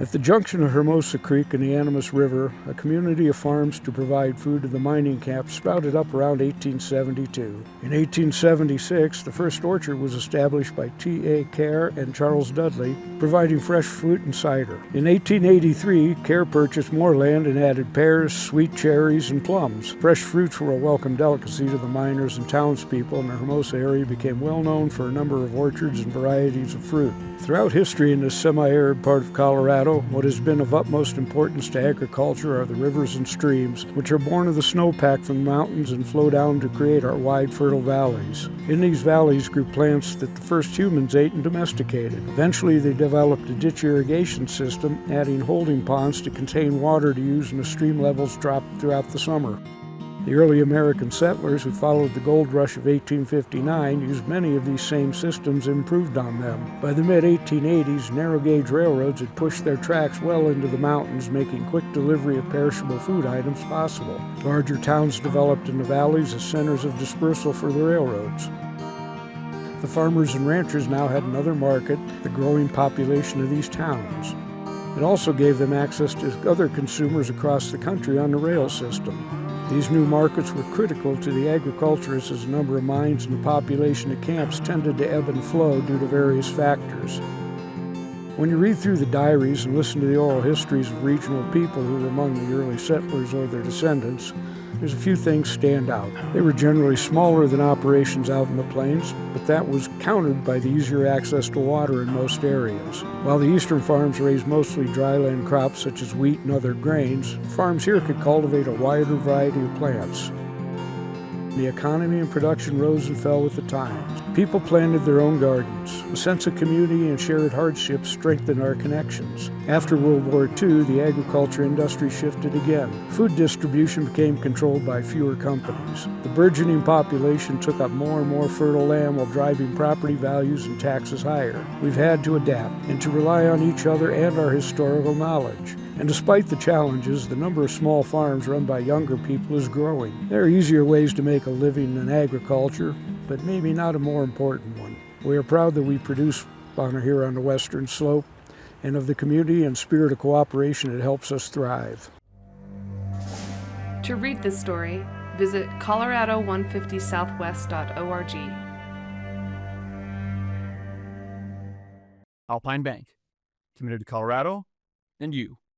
At the junction of Hermosa Creek and the Animas River, a community of farms to provide food to the mining camp sprouted up around 1872. In 1876, the first orchard was established by T.A. Kerr and Charles Dudley, providing fresh fruit and cider. In 1883, Kerr purchased more land and added pears, sweet cherries, and plums. Fresh fruits were a welcome delicacy to the miners and townspeople, and the Hermosa area became well known for a number of orchards and varieties of fruit. Throughout history in this semi-arid part of Colorado, what has been of utmost importance to agriculture are the rivers and streams, which are born of the snowpack from the mountains and flow down to create our wide, fertile valleys. In these valleys grew plants that the first humans ate and domesticated. Eventually, they developed a ditch irrigation system, adding holding ponds to contain water to use when the stream levels dropped throughout the summer. The early American settlers who followed the gold rush of 1859 used many of these same systems and improved on them. By the mid-1880s, narrow-gauge railroads had pushed their tracks well into the mountains, making quick delivery of perishable food items possible. Larger towns developed in the valleys as centers of dispersal for the railroads. The farmers and ranchers now had another market, the growing population of these towns. It also gave them access to other consumers across the country on the rail system. These new markets were critical to the agriculturists as the number of mines and the population of camps tended to ebb and flow due to various factors. When you read through the diaries and listen to the oral histories of regional people who were among the early settlers or their descendants, there's a few things stand out. They were generally smaller than operations out in the plains, but that was countered by the easier access to water in most areas. While the eastern farms raised mostly dryland crops such as wheat and other grains, farms here could cultivate a wider variety of plants. The economy and production rose and fell with the times. People planted their own gardens. A sense of community and shared hardships strengthened our connections. After World War II, the agriculture industry shifted again. Food distribution became controlled by fewer companies. The burgeoning population took up more and more fertile land while driving property values and taxes higher. We've had to adapt and to rely on each other and our historical knowledge. And despite the challenges, the number of small farms run by younger people is growing. There are easier ways to make a living than agriculture, but maybe not a more important one. We are proud that we produce here on the western slope, and of the community and spirit of cooperation that helps us thrive. To read this story, visit colorado150southwest.org. Alpine Bank, committed to Colorado and you.